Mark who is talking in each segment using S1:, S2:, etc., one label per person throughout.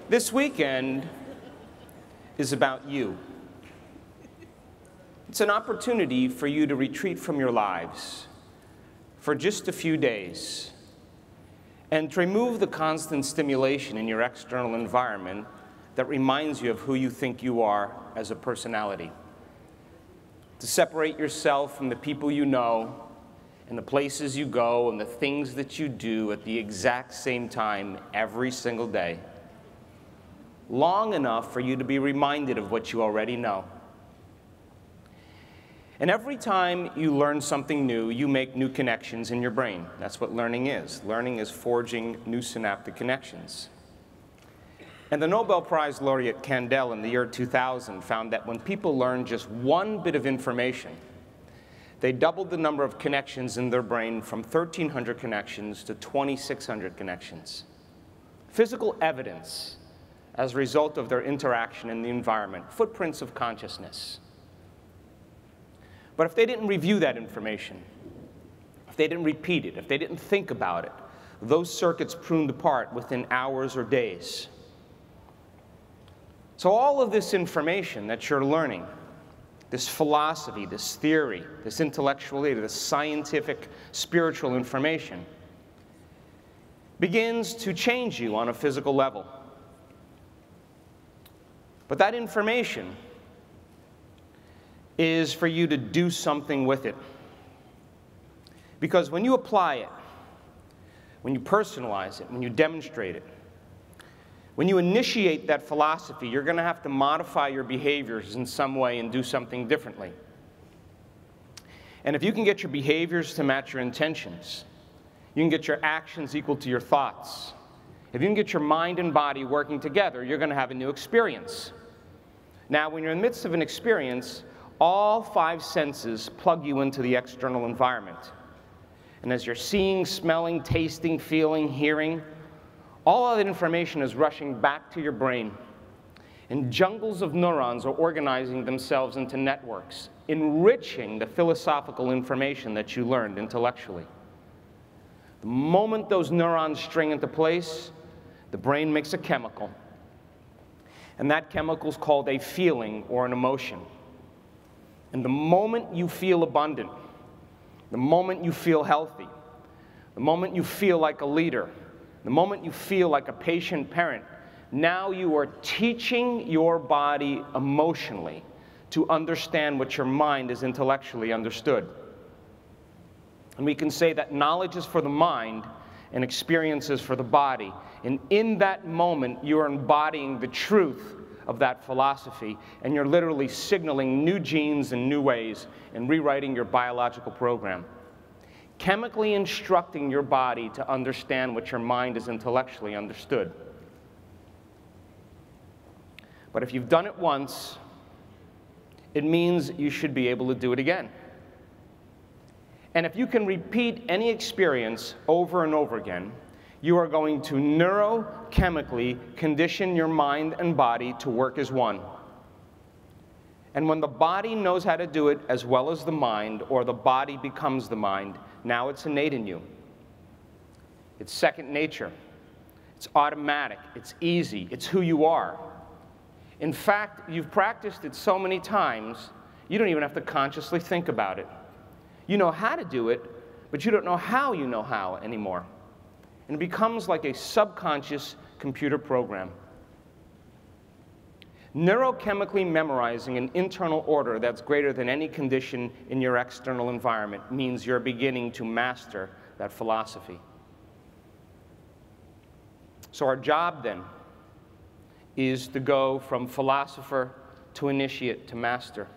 S1: This weekend is about you. It's an opportunity for you to retreat from your lives for just a few days and to remove the constant stimulation in your external environment that reminds you of who you think you are as a personality. To separate yourself from the people you know and the places you go and the things that you do at the exact same time every single day. Long enough for you to be reminded of what you already know. And every time you learn something new, you make new connections in your brain. That's what learning is. Learning is forging new synaptic connections. And the Nobel Prize laureate Kandel in the year 2000 found that when people learn just one bit of information, they doubled the number of connections in their brain from 1,300 connections to 2,600 connections. Physical evidence as a result of their interaction in the environment, footprints of consciousness. But if they didn't review that information, if they didn't repeat it, if they didn't think about it, those circuits pruned apart within hours or days. So all of this information that you're learning, this philosophy, this theory, this intellectual data, this scientific, spiritual information, begins to change you on a physical level. But that information is for you to do something with it. Because when you apply it, when you personalize it, when you demonstrate it, when you initiate that philosophy, you're going to have to modify your behaviors in some way and do something differently. And if you can get your behaviors to match your intentions, you can get your actions equal to your thoughts. If you can get your mind and body working together, you're going to have a new experience. Now, when you're in the midst of an experience, all 5 senses plug you into the external environment. And as you're seeing, smelling, tasting, feeling, hearing, all of that information is rushing back to your brain. And jungles of neurons are organizing themselves into networks, enriching the philosophical information that you learned intellectually. The moment those neurons string into place, the brain makes a chemical. And that chemical is called a feeling or an emotion. And the moment you feel abundant, the moment you feel healthy, the moment you feel like a leader, the moment you feel like a patient parent, now you are teaching your body emotionally to understand what your mind is intellectually understood. And we can say that knowledge is for the mind and experience is for the body. And in that moment, you're embodying the truth of that philosophy, and you're literally signaling new genes in new ways and rewriting your biological program. Chemically instructing your body to understand what your mind is intellectually understood. But if you've done it once, it means you should be able to do it again. And if you can repeat any experience over and over again, you are going to neurochemically condition your mind and body to work as one. And when the body knows how to do it as well as the mind, or the body becomes the mind, now it's innate in you. It's second nature. It's automatic. It's easy. It's who you are. In fact, you've practiced it so many times, you don't even have to consciously think about it. You know how to do it, but you don't know how you know how anymore. And it becomes like a subconscious computer program. Neurochemically memorizing an internal order that's greater than any condition in your external environment means you're beginning to master that philosophy. So our job then is to go from philosopher to initiate to master.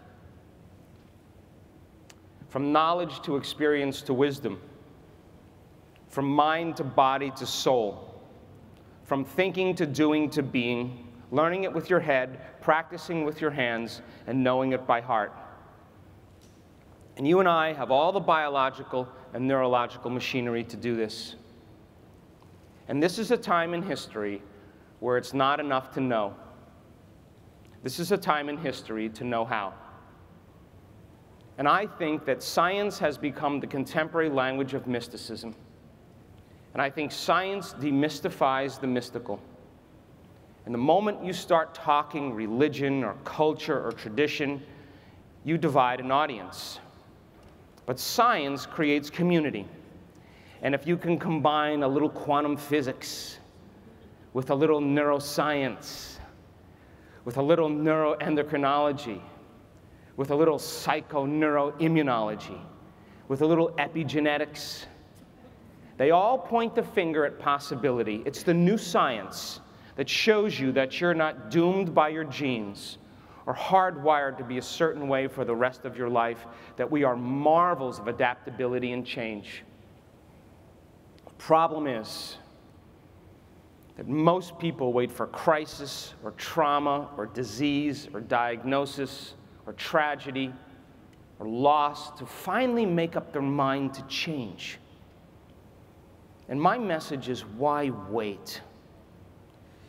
S1: From knowledge to experience to wisdom. From mind to body to soul. From thinking to doing to being. Learning it with your head, practicing with your hands, and knowing it by heart. And you and I have all the biological and neurological machinery to do this. And this is a time in history where it's not enough to know. This is a time in history to know how. And I think that science has become the contemporary language of mysticism. And I think science demystifies the mystical. And the moment you start talking religion or culture or tradition, you divide an audience. But science creates community. And if you can combine a little quantum physics with a little neuroscience, with a little neuroendocrinology, with a little psychoneuroimmunology, with a little epigenetics, they all point the finger at possibility. It's the new science that shows you that you're not doomed by your genes or hardwired to be a certain way for the rest of your life, that we are marvels of adaptability and change. The problem is that most people wait for crisis or trauma or disease or diagnosis or tragedy or loss to finally make up their mind to change. And my message is, why wait?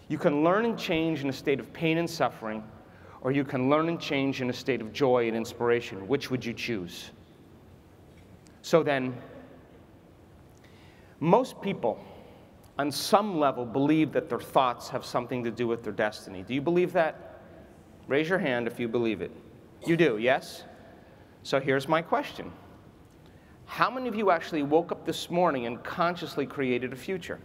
S1: You can learn and change in a state of pain and suffering, or you can learn and change in a state of joy and inspiration. Which would you choose? So then, most people on some level believe that their thoughts have something to do with their destiny. Do you believe that? Raise your hand if you believe it. You do, yes? So here's my question. How many of you actually woke up this morning and consciously created a future?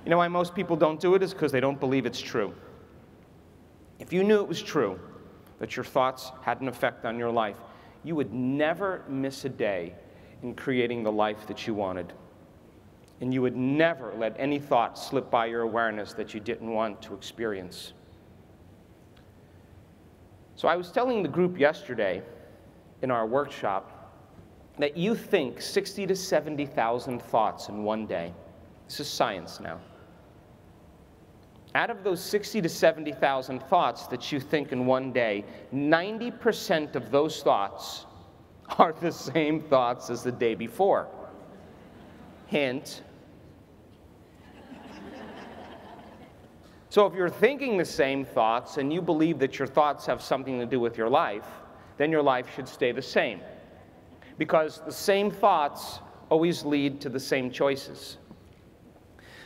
S1: You know why most people don't do it is because they don't believe it's true. If you knew it was true, that your thoughts had an effect on your life, you would never miss a day in creating the life that you wanted. And you would never let any thought slip by your awareness that you didn't want to experience. So I was telling the group yesterday in our workshop that you think 60 to 70,000 thoughts in one day. This is science now. Out of those 60 to 70,000 thoughts that you think in one day, 90% of those thoughts are the same thoughts as the day before. Hint. So if you're thinking the same thoughts and you believe that your thoughts have something to do with your life, then your life should stay the same. Because the same thoughts always lead to the same choices.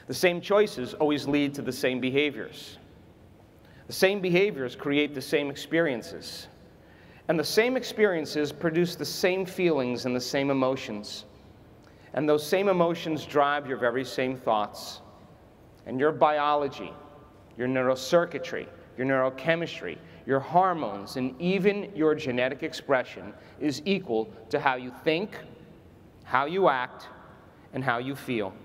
S1: The same choices always lead to the same behaviors. The same behaviors create the same experiences. And the same experiences produce the same feelings and the same emotions. And those same emotions drive your very same thoughts. And your biology, your neurocircuitry, your neurochemistry, your hormones, and even your genetic expression is equal to how you think, how you act, and how you feel.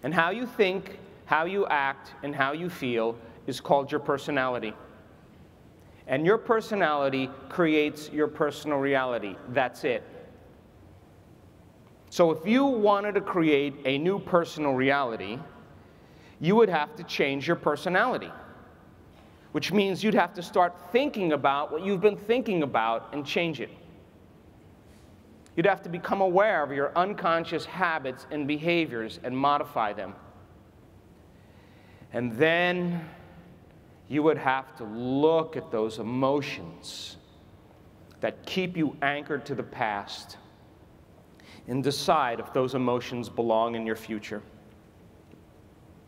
S1: And how you think, how you act, and how you feel is called your personality. And your personality creates your personal reality. That's it. So if you wanted to create a new personal reality, you would have to change your personality, which means you'd have to start thinking about what you've been thinking about and change it. You'd have to become aware of your unconscious habits and behaviors and modify them. And then you would have to look at those emotions that keep you anchored to the past and decide if those emotions belong in your future.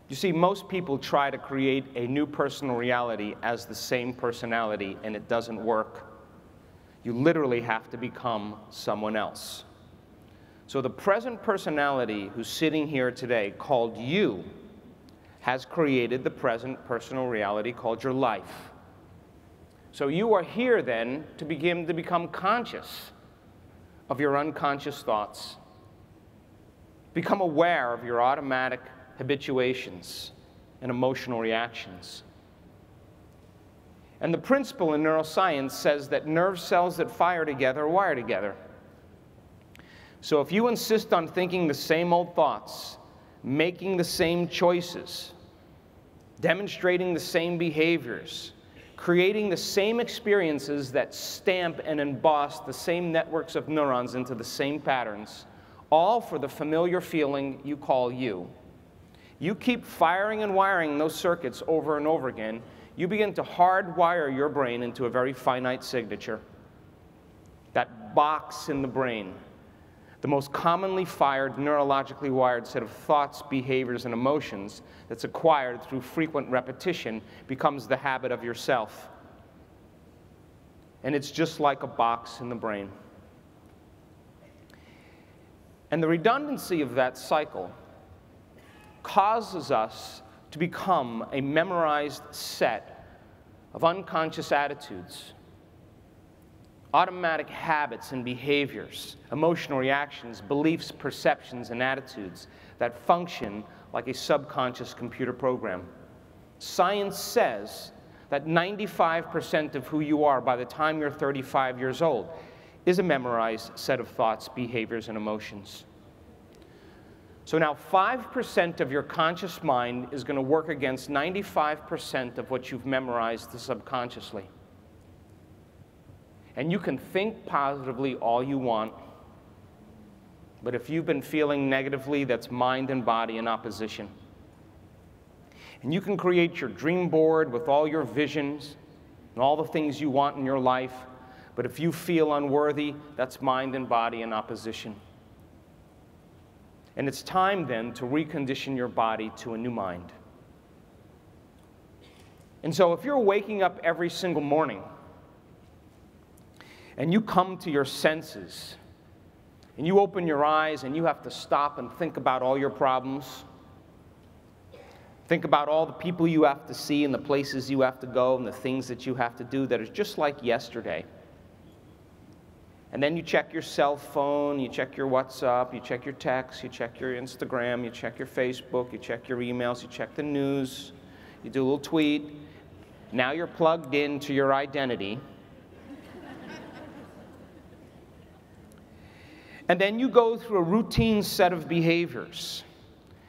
S1: You see, most people try to create a new personal reality as the same personality, and it doesn't work. You literally have to become someone else. So the present personality who's sitting here today, called you, has created the present personal reality called your life. So you are here then to begin to become conscious of your unconscious thoughts. Become aware of your automatic habituations and emotional reactions. And the principle in neuroscience says that nerve cells that fire together wire together. So if you insist on thinking the same old thoughts, making the same choices, demonstrating the same behaviors, creating the same experiences that stamp and emboss the same networks of neurons into the same patterns, all for the familiar feeling you call you. You keep firing and wiring those circuits over and over again, you begin to hardwire your brain into a very finite signature. That box in the brain The most commonly fired, neurologically wired set of thoughts, behaviors, and emotions that's acquired through frequent repetition becomes the habit of yourself. And it's just like a box in the brain. And the redundancy of that cycle causes us to become a memorized set of unconscious attitudes, automatic habits and behaviors, emotional reactions, beliefs, perceptions, and attitudes that function like a subconscious computer program. Science says that 95% of who you are by the time you're 35 years old is a memorized set of thoughts, behaviors, and emotions. So now 5% of your conscious mind is going to work against 95% of what you've memorized subconsciously. And you can think positively all you want, but if you've been feeling negatively, that's mind and body in opposition. And you can create your dream board with all your visions and all the things you want in your life, but if you feel unworthy, that's mind and body in opposition. And it's time then to recondition your body to a new mind. And so if you're waking up every single morning and you come to your senses, and you open your eyes and you have to stop and think about all your problems, think about all the people you have to see and the places you have to go and the things that you have to do that are just like yesterday. And then you check your cell phone, you check your WhatsApp, you check your texts, you check your Instagram, you check your Facebook, you check your emails, you check the news, you do a little tweet. Now you're plugged into your identity. And then you go through a routine set of behaviors.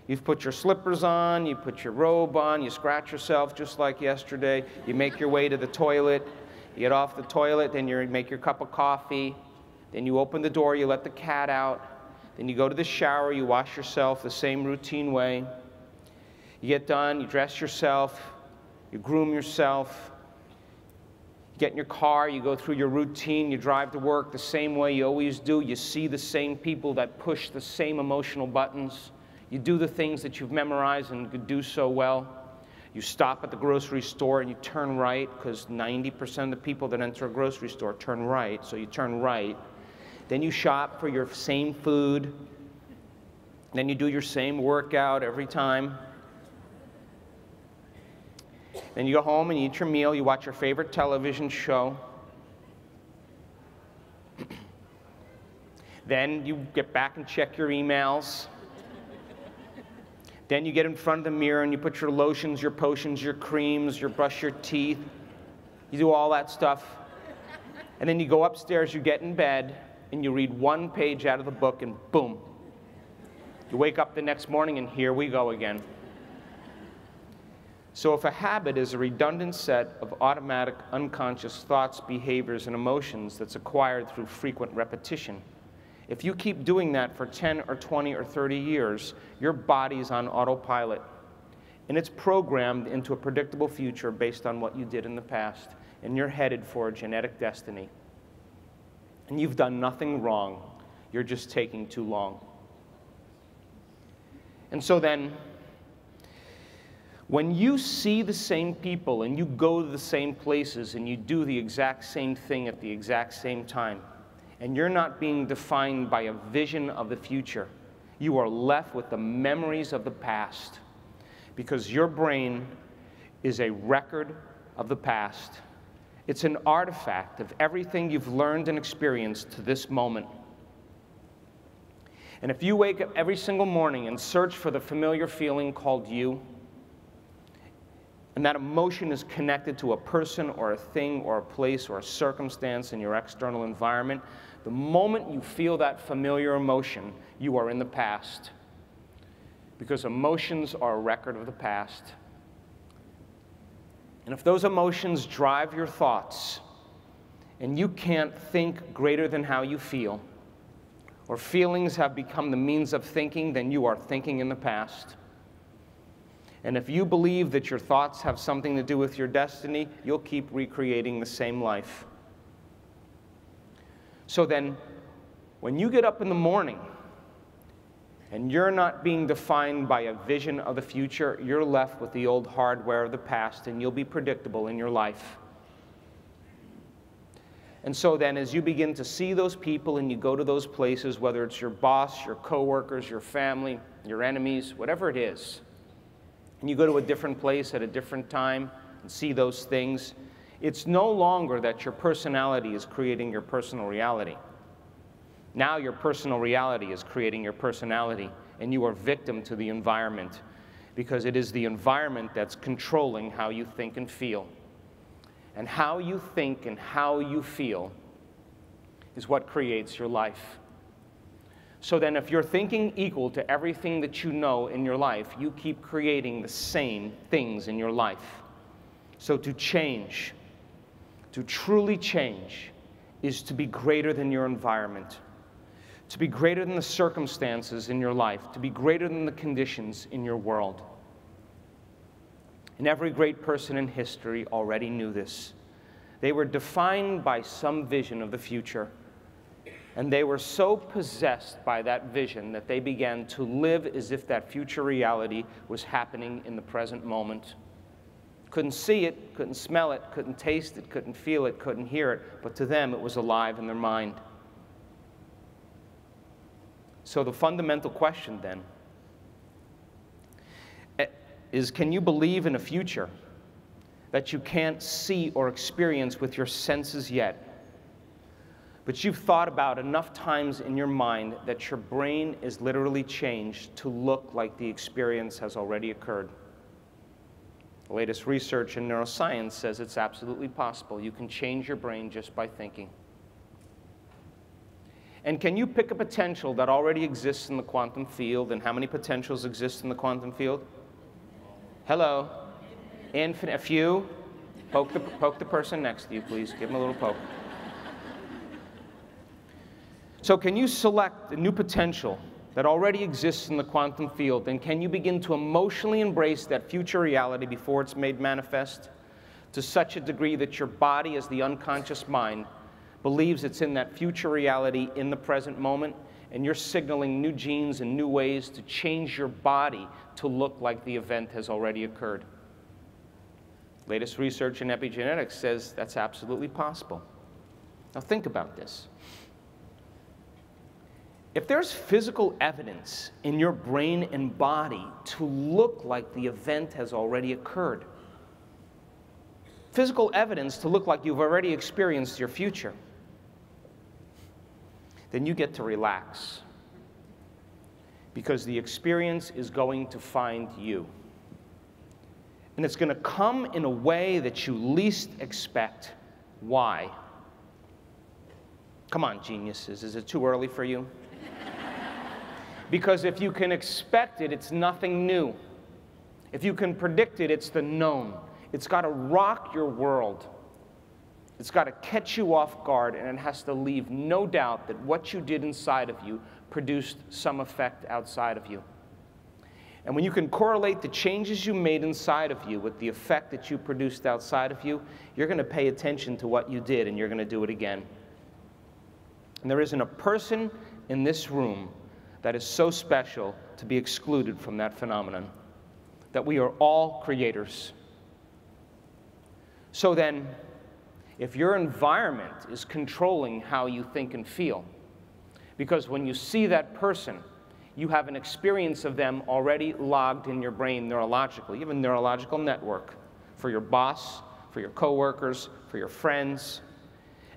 S1: You've put your slippers on, you put your robe on, you scratch yourself just like yesterday, you make your way to the toilet, you get off the toilet, then you make your cup of coffee, then you open the door, you let the cat out, then you go to the shower, you wash yourself the same routine way. You get done, you dress yourself, you groom yourself, you get in your car, you go through your routine, you drive to work the same way you always do, you see the same people that push the same emotional buttons, you do the things that you've memorized and could do so well. You stop at the grocery store and you turn right, because 90% of the people that enter a grocery store turn right, so you turn right. Then you shop for your same food. Then you do your same workout every time. Then you go home and you eat your meal, you watch your favorite television show. Then you get back and check your emails. Then you get in front of the mirror and you put your lotions, your potions, your creams, you brush your teeth. You do all that stuff. And then you go upstairs, you get in bed, and you read one page out of the book, and boom. You wake up the next morning, and here we go again. So if a habit is a redundant set of automatic, unconscious thoughts, behaviors, and emotions that's acquired through frequent repetition, if you keep doing that for 10 or 20 or 30 years, your body's on autopilot. And it's programmed into a predictable future based on what you did in the past. And you're headed for a genetic destiny. And you've done nothing wrong. You're just taking too long. And so then, when you see the same people and you go to the same places and you do the exact same thing at the exact same time, and you're not being defined by a vision of the future, you are left with the memories of the past, because your brain is a record of the past. It's an artifact of everything you've learned and experienced to this moment. And if you wake up every single morning and search for the familiar feeling called you, and that emotion is connected to a person or a thing or a place or a circumstance in your external environment, the moment you feel that familiar emotion, you are in the past. Because emotions are a record of the past. And if those emotions drive your thoughts, and you can't think greater than how you feel, or feelings have become the means of thinking, then you are thinking in the past. And if you believe that your thoughts have something to do with your destiny, you'll keep recreating the same life. So then, When you get up in the morning and you're not being defined by a vision of the future, you're left with the old hardware of the past, and you'll be predictable in your life. And so then, as you begin to see those people and you go to those places, whether it's your boss, your coworkers, your family, your enemies, whatever it is, and you go to a different place at a different time and see those things, it's no longer that your personality is creating your personal reality. Now your personal reality is creating your personality, and you are victim to the environment, because it is the environment that's controlling how you think and feel. And how you think and how you feel is what creates your life. So then if you're thinking equal to everything that you know in your life, you keep creating the same things in your life. So to change, to truly change, is to be greater than your environment, to be greater than the circumstances in your life, to be greater than the conditions in your world. And every great person in history already knew this. They were defined by some vision of the future, and they were so possessed by that vision that they began to live as if that future reality was happening in the present moment. Couldn't see it, couldn't smell it, couldn't taste it, couldn't feel it, couldn't hear it, but to them it was alive in their mind. So the fundamental question then is, can you believe in a future that you can't see or experience with your senses yet, but you've thought about enough times in your mind that your brain is literally changed to look like the experience has already occurred? The latest research in neuroscience says it's absolutely possible. You can change your brain just by thinking. And can you pick a potential that already exists in the quantum field? And how many potentials exist in the quantum field? Hello? Infinite. A few? Poke the person next to you, please. Give them a little poke. So can you select a new potential that already exists in the quantum field, and can you begin to emotionally embrace that future reality before it's made manifest to such a degree that your body, as the unconscious mind, believes it's in that future reality in the present moment, and you're signaling new genes and new ways to change your body to look like the event has already occurred? Latest research in epigenetics says that's absolutely possible. Now think about this. If there's physical evidence in your brain and body to look like the event has already occurred, physical evidence to look like you've already experienced your future, then you get to relax, because the experience is going to find you. And it's going to come in a way that you least expect. Why? Come on, geniuses, is it too early for you? Because if you can expect it, it's nothing new. If you can predict it, it's the known. It's got to rock your world. It's got to catch you off guard, and it has to leave no doubt that what you did inside of you produced some effect outside of you. And when you can correlate the changes you made inside of you with the effect that you produced outside of you, you're going to pay attention to what you did, and you're going to do it again. And there isn't a person in this room that is so special to be excluded from that phenomenon, that we are all creators. So then, if your environment is controlling how you think and feel, because when you see that person, you have an experience of them already logged in your brain neurologically. You have a neurological network for your boss, for your coworkers, for your friends.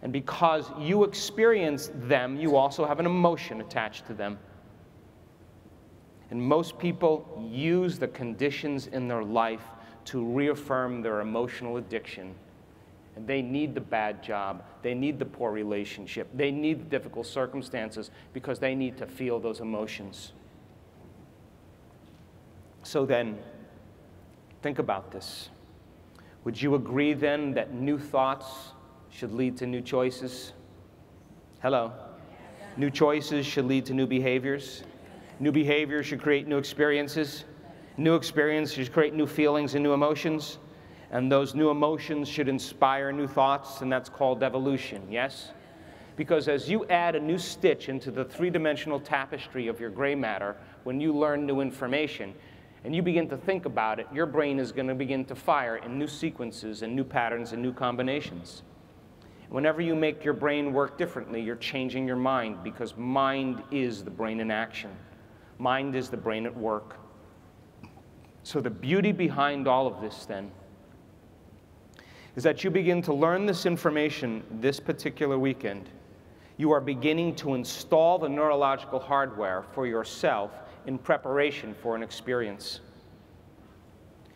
S1: And because you experience them, you also have an emotion attached to them. And most people use the conditions in their life to reaffirm their emotional addiction. And they need the bad job, they need the poor relationship, they need the difficult circumstances, because they need to feel those emotions. So then, think about this. Would you agree then that new thoughts should lead to new choices? Hello? New choices should lead to new behaviors. New behaviors should create new experiences. New experiences should create new feelings and new emotions. And those new emotions should inspire new thoughts, and that's called evolution, yes? Because as you add a new stitch into the three-dimensional tapestry of your gray matter, when you learn new information, and you begin to think about it, your brain is going to begin to fire in new sequences and new patterns and new combinations. Whenever you make your brain work differently, you're changing your mind, because mind is the brain in action. Mind is the brain at work. So the beauty behind all of this, then, is that you begin to learn this information this particular weekend. You are beginning to install the neurological hardware for yourself in preparation for an experience.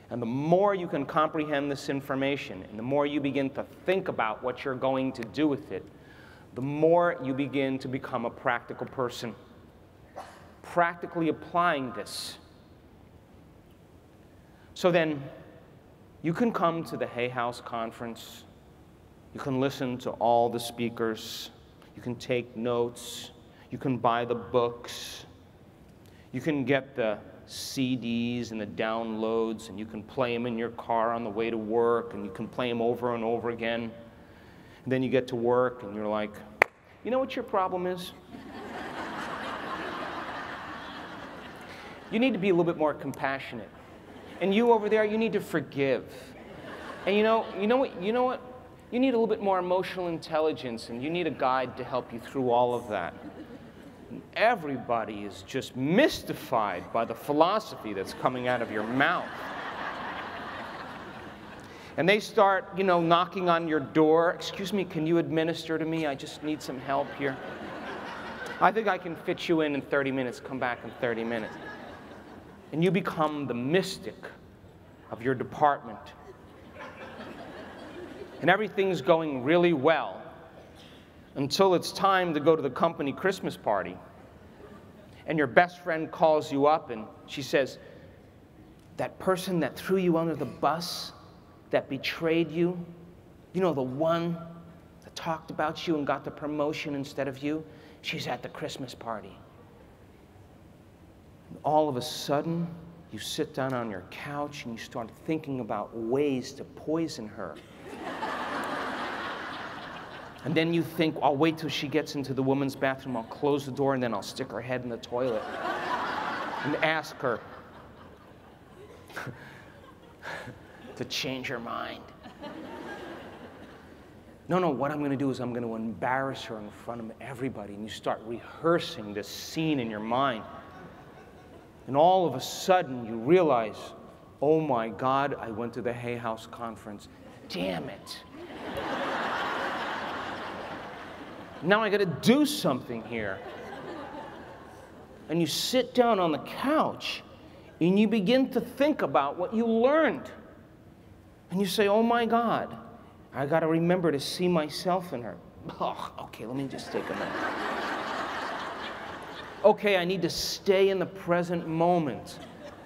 S1: And the more you can comprehend this information, and the more you begin to think about what you're going to do with it, the more you begin to become a practical person, practically applying this. So then, you can come to the Hay House conference, you can listen to all the speakers, you can take notes, you can buy the books, you can get the CDs and the downloads, and you can play them in your car on the way to work, and you can play them over and over again. And then you get to work, and you're like, you know what your problem is? You need to be a little bit more compassionate. And you over there, you need to forgive. And you know what? You need a little bit more emotional intelligence, and you need a guide to help you through all of that. And everybody is just mystified by the philosophy that's coming out of your mouth. And they start, knocking on your door. Excuse me, can you administer to me? I just need some help here. I think I can fit you in 30 minutes. Come back in 30 minutes. And you become the mystic of your department. And everything's going really well until it's time to go to the company Christmas party. And your best friend calls you up and she says, that person that threw you under the bus, that betrayed you, the one that talked about you and got the promotion instead of you, she's at the Christmas party. And all of a sudden, you sit down on your couch and you start thinking about ways to poison her. And then you think, I'll wait till she gets into the women's bathroom, I'll close the door, and then I'll stick her head in the toilet and ask her to change her mind. No, what I'm going to do is I'm going to embarrass her in front of everybody. And you start rehearsing this scene in your mind. And all of a sudden, you realize, oh my God, I went to the Hay House conference. Damn it. Now I got to do something here. And you sit down on the couch, and you begin to think about what you learned. And you say, oh my God, I got to remember to see myself in her. Oh, okay, let me just take a minute. Okay, I need to stay in the present moment.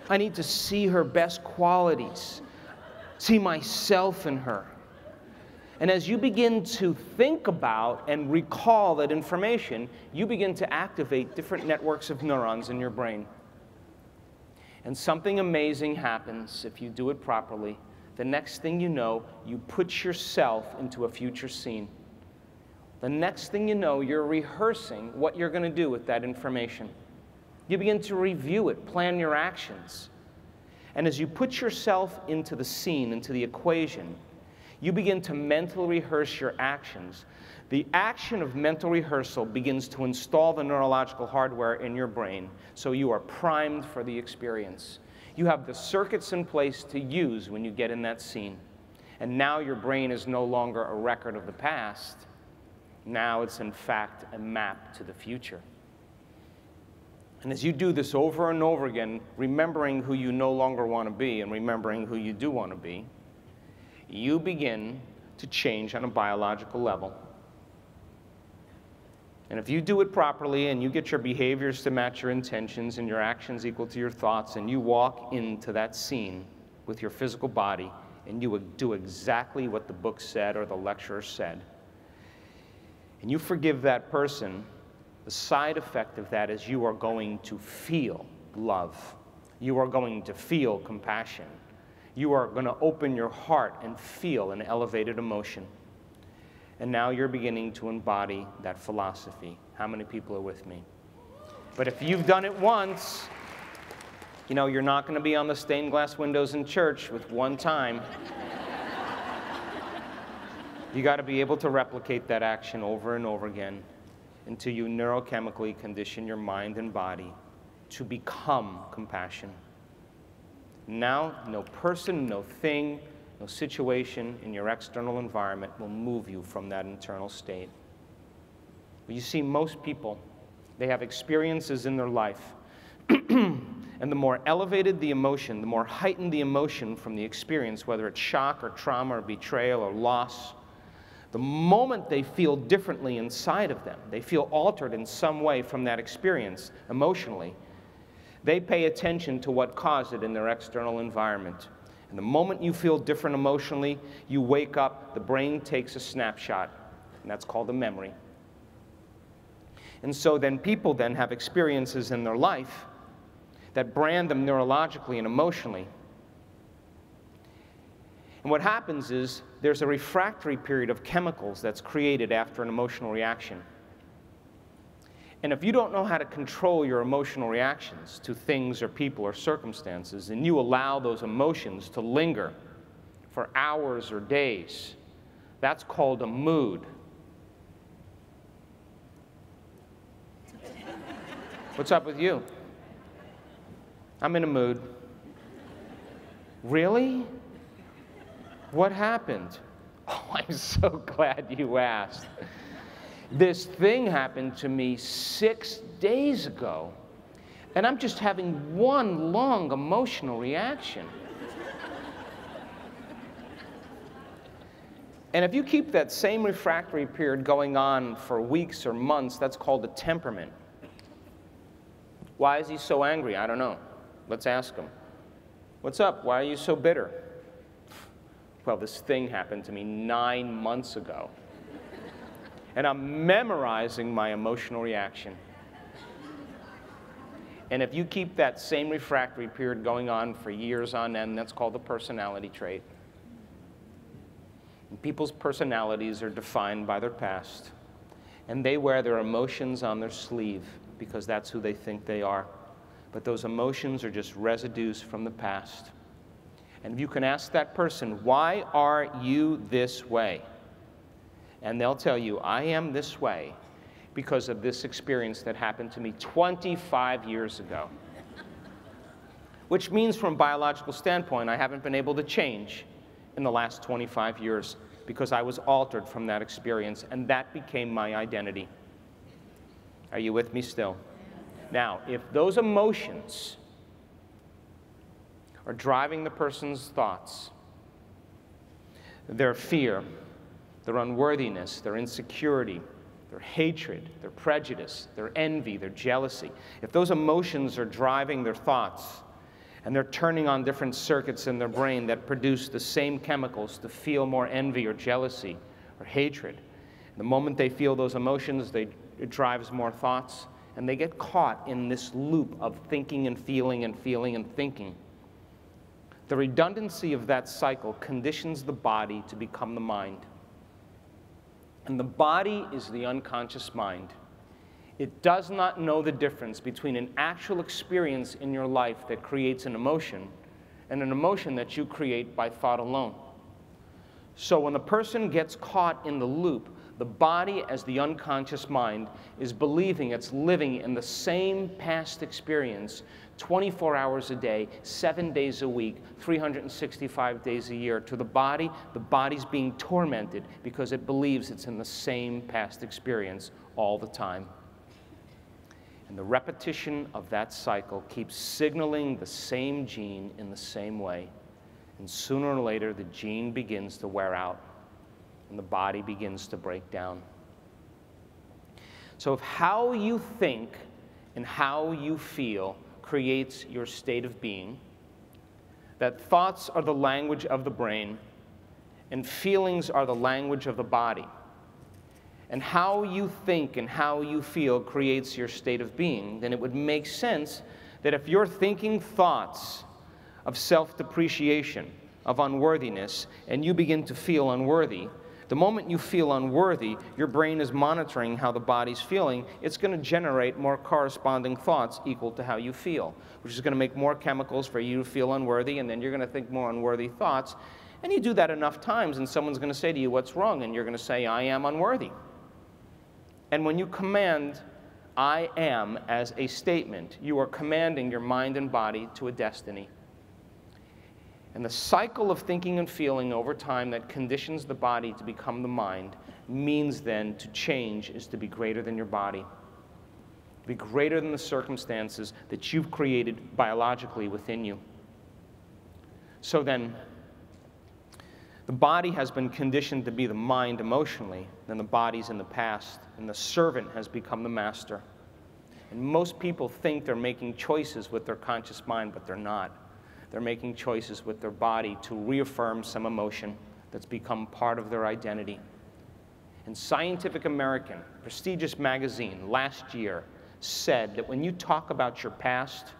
S1: I need to see her best qualities, see myself in her. And as you begin to think about and recall that information, you begin to activate different networks of neurons in your brain. And something amazing happens if you do it properly. The next thing you know, you put yourself into a future scene. The next thing you know, you're rehearsing what you're going to do with that information. You begin to review it, plan your actions. And as you put yourself into the scene, into the equation, you begin to mentally rehearse your actions. The action of mental rehearsal begins to install the neurological hardware in your brain, so you are primed for the experience. You have the circuits in place to use when you get in that scene. And now your brain is no longer a record of the past. Now it's, in fact, a map to the future. And as you do this over and over again, remembering who you no longer want to be and remembering who you do want to be, you begin to change on a biological level. And if you do it properly and you get your behaviors to match your intentions and your actions equal to your thoughts, and you walk into that scene with your physical body and you would do exactly what the book said or the lecturer said, and you forgive that person, the side effect of that is you are going to feel love. You are going to feel compassion. You are going to open your heart and feel an elevated emotion. And now you're beginning to embody that philosophy. How many people are with me? But if you've done it once, you know, you're not going to be on the stained glass windows in church with one time. You got to be able to replicate that action over and over again until you neurochemically condition your mind and body to become compassion. Now, no person, no thing, no situation in your external environment will move you from that internal state. But you see, most people, they have experiences in their life. And the more elevated the emotion, the more heightened the emotion from the experience, whether it's shock or trauma or betrayal or loss, the moment they feel differently inside of them, they feel altered in some way from that experience emotionally, they pay attention to what caused it in their external environment. And the moment you feel different emotionally, you wake up, the brain takes a snapshot, and that's called a memory. And so then people then have experiences in their life that brand them neurologically and emotionally. And what happens is there's a refractory period of chemicals that's created after an emotional reaction. And if you don't know how to control your emotional reactions to things or people or circumstances, and you allow those emotions to linger for hours or days, that's called a mood. What's up with you? I'm in a mood. Really? What happened? Oh, I'm so glad you asked. This thing happened to me 6 days ago, and I'm just having one long emotional reaction. And if you keep that same refractory period going on for weeks or months, that's called a temperament. Why is he so angry? I don't know. Let's ask him. What's up? Why are you so bitter? Well, this thing happened to me 9 months ago. And I'm memorizing my emotional reaction. And if you keep that same refractory period going on for years on end, that's called a personality trait. And people's personalities are defined by their past. And they wear their emotions on their sleeve because that's who they think they are. But those emotions are just residues from the past. And you can ask that person, why are you this way? And they'll tell you, I am this way because of this experience that happened to me 25 years ago. Which means from a biological standpoint, I haven't been able to change in the last 25 years because I was altered from that experience, and that became my identity. Are you with me still? Now, if those emotions are driving the person's thoughts, their fear, their unworthiness, their insecurity, their hatred, their prejudice, their envy, their jealousy, if those emotions are driving their thoughts and they're turning on different circuits in their brain that produce the same chemicals to feel more envy or jealousy or hatred, the moment they feel those emotions, it drives more thoughts, and they get caught in this loop of thinking and feeling and feeling and thinking. The redundancy of that cycle conditions the body to become the mind. And the body is the unconscious mind. It does not know the difference between an actual experience in your life that creates an emotion and an emotion that you create by thought alone. So when the person gets caught in the loop, the body, as the unconscious mind, is believing it's living in the same past experience 24 hours a day, 7 days a week, 365 days a year. To the body's being tormented because it believes it's in the same past experience all the time. And the repetition of that cycle keeps signaling the same gene in the same way. And sooner or later, the gene begins to wear out, and the body begins to break down. So if how you think and how you feel creates your state of being, that thoughts are the language of the brain, and feelings are the language of the body, and how you think and how you feel creates your state of being, then it would make sense that if you're thinking thoughts of self-depreciation, of unworthiness, and you begin to feel unworthy, The moment you feel unworthy, your brain is monitoring how the body's feeling. It's going to generate more corresponding thoughts equal to how you feel, which is going to make more chemicals for you to feel unworthy, and then you're going to think more unworthy thoughts. And you do that enough times, and someone's going to say to you, "What's wrong?" And you're going to say, "I am unworthy." And when you command "I am" as a statement, you are commanding your mind and body to a destiny. And the cycle of thinking and feeling over time that conditions the body to become the mind means then to change is to be greater than your body, to be greater than the circumstances that you've created biologically within you. So then, the body has been conditioned to be the mind emotionally, then the body's in the past, and the servant has become the master. And most people think they're making choices with their conscious mind, but they're not. They're making choices with their body to reaffirm some emotion that's become part of their identity. And Scientific American, prestigious magazine, last year said that when you talk about your past,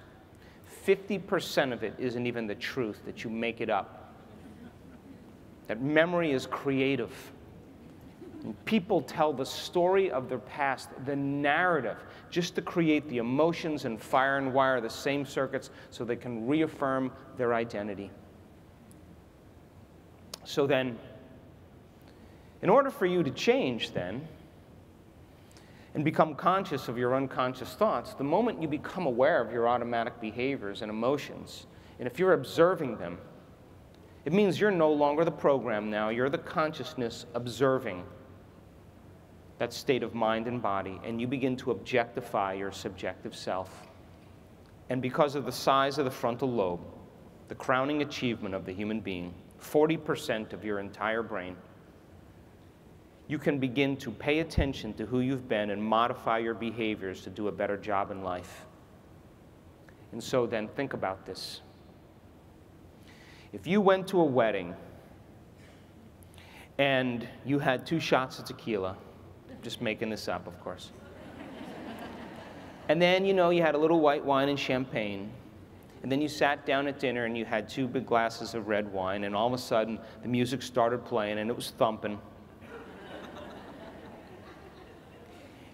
S1: 50% of it isn't even the truth, that you make it up. That memory is creative. And people tell the story of their past, the narrative, just to create the emotions and fire and wire the same circuits so they can reaffirm their identity. So then, in order for you to change then, and become conscious of your unconscious thoughts, the moment you become aware of your automatic behaviors and emotions, and if you're observing them, it means you're no longer the program now, you're the consciousness observing that state of mind and body, and you begin to objectify your subjective self. And because of the size of the frontal lobe, the crowning achievement of the human being, 40% of your entire brain, you can begin to pay attention to who you've been and modify your behaviors to do a better job in life. And so then think about this. If you went to a wedding and you had 2 shots of tequila, just making this up, of course. And then, you had a little white wine and champagne. And then you sat down at dinner and you had 2 big glasses of red wine, and all of a sudden the music started playing and it was thumping.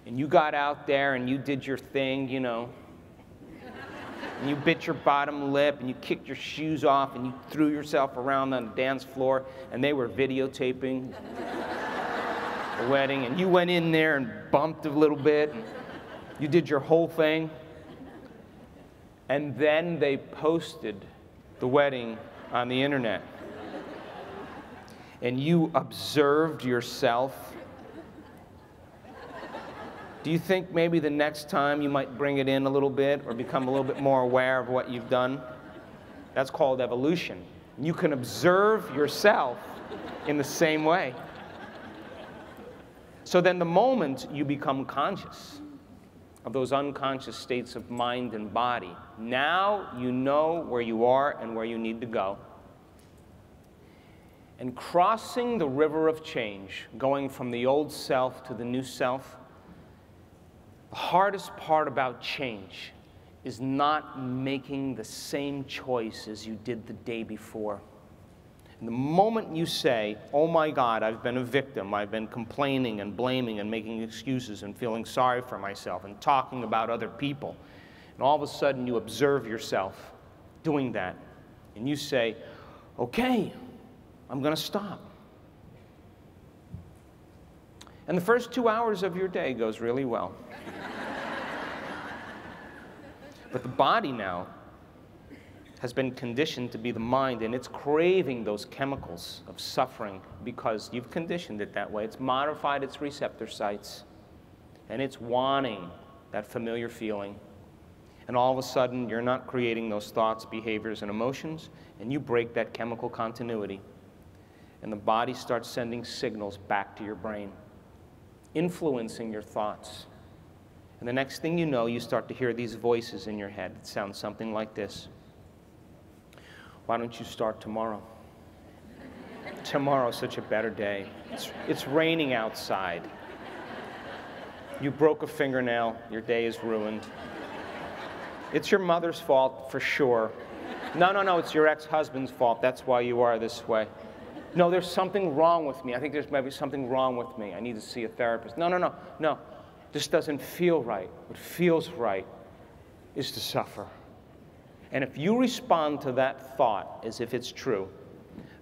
S1: And you got out there and you did your thing, and you bit your bottom lip and you kicked your shoes off and you threw yourself around on the dance floor, and they were videotaping the wedding, and you went in there and bumped a little bit, and you did your whole thing, and then they posted the wedding on the internet, and you observed yourself. Do you think maybe the next time you might bring it in a little bit or become a little bit more aware of what you've done? That's called evolution. You can observe yourself in the same way. So then the moment you become conscious of those unconscious states of mind and body, now you know where you are and where you need to go. And crossing the river of change, going from the old self to the new self, the hardest part about change is not making the same choice as you did the day before. And the moment you say, "Oh my God, I've been a victim, I've been complaining and blaming and making excuses and feeling sorry for myself and talking about other people," and all of a sudden you observe yourself doing that, and you say, "Okay, I'm going to stop." And the first 2 hours of your day goes really well. But the body now has been conditioned to be the mind, and it's craving those chemicals of suffering because you've conditioned it that way. It's modified its receptor sites, and it's wanting that familiar feeling. And all of a sudden, you're not creating those thoughts, behaviors, and emotions, and you break that chemical continuity. And the body starts sending signals back to your brain, influencing your thoughts. And the next thing you know, you start to hear these voices in your head. It sounds something like this. "Why don't you start tomorrow? Tomorrow's such a better day. It's raining outside. You broke a fingernail, your day is ruined. It's your mother's fault for sure. No, it's your ex-husband's fault. That's why you are this way. No, there's something wrong with me. I think there's maybe something wrong with me. I need to see a therapist. No, no, no, no. This doesn't feel right. What feels right is to suffer. And if you respond to that thought as if it's true,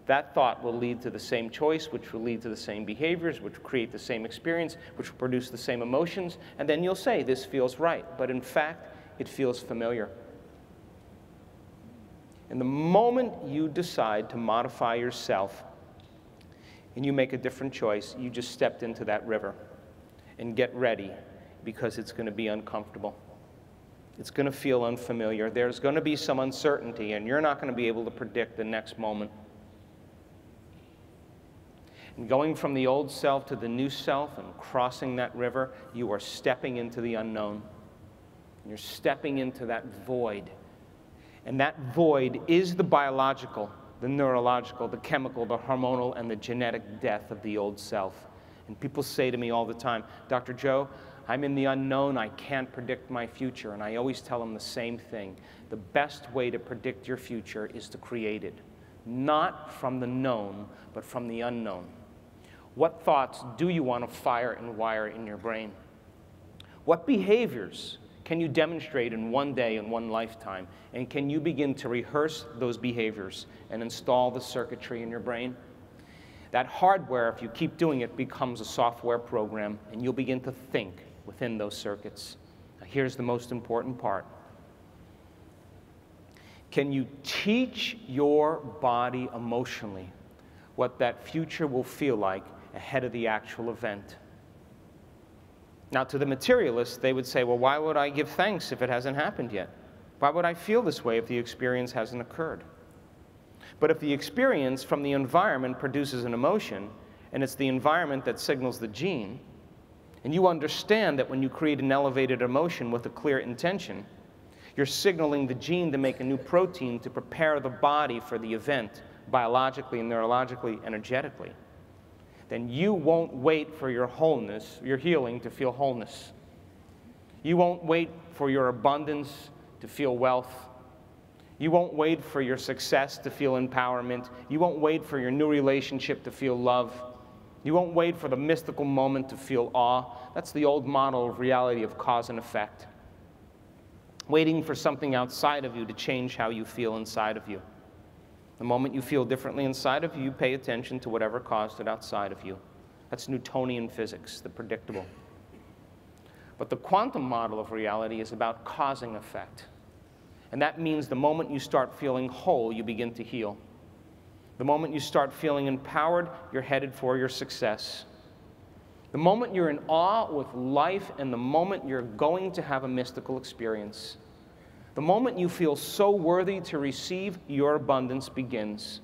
S1: that thought will lead to the same choice, which will lead to the same behaviors, which will create the same experience, which will produce the same emotions, and then you'll say, this feels right. But in fact, it feels familiar. And the moment you decide to modify yourself and you make a different choice, you just stepped into that river. And get ready, because it's going to be uncomfortable. It's going to feel unfamiliar. There's going to be some uncertainty, and you're not going to be able to predict the next moment. And going from the old self to the new self and crossing that river, you are stepping into the unknown. You're stepping into that void. And that void is the biological, the neurological, the chemical, the hormonal, and the genetic death of the old self. And people say to me all the time, Dr. Joe, I'm in the unknown, I can't predict my future. And I always tell them the same thing. The best way to predict your future is to create it. Not from the known, but from the unknown. What thoughts do you want to fire and wire in your brain? What behaviors can you demonstrate in one day, in one lifetime? And can you begin to rehearse those behaviors and install the circuitry in your brain? That hardware, if you keep doing it, becomes a software program, and you'll begin to think within those circuits. Now, here's the most important part. Can you teach your body emotionally what that future will feel like ahead of the actual event? Now, to the materialist, they would say, well, why would I give thanks if it hasn't happened yet? Why would I feel this way if the experience hasn't occurred? But if the experience from the environment produces an emotion, and it's the environment that signals the gene, and you understand that when you create an elevated emotion with a clear intention, you're signaling the gene to make a new protein to prepare the body for the event, biologically, neurologically, energetically, then you won't wait for your wholeness, your healing, to feel wholeness. You won't wait for your abundance to feel wealth. You won't wait for your success to feel empowerment. You won't wait for your new relationship to feel love. You won't wait for the mystical moment to feel awe. That's the old model of reality of cause and effect. Waiting for something outside of you to change how you feel inside of you. The moment you feel differently inside of you, you pay attention to whatever caused it outside of you. That's Newtonian physics, the predictable. But the quantum model of reality is about causing effect. And that means the moment you start feeling whole, you begin to heal. The moment you start feeling empowered, you're headed for your success. The moment you're in awe with life, and the moment you're going to have a mystical experience. The moment you feel so worthy to receive, your abundance begins.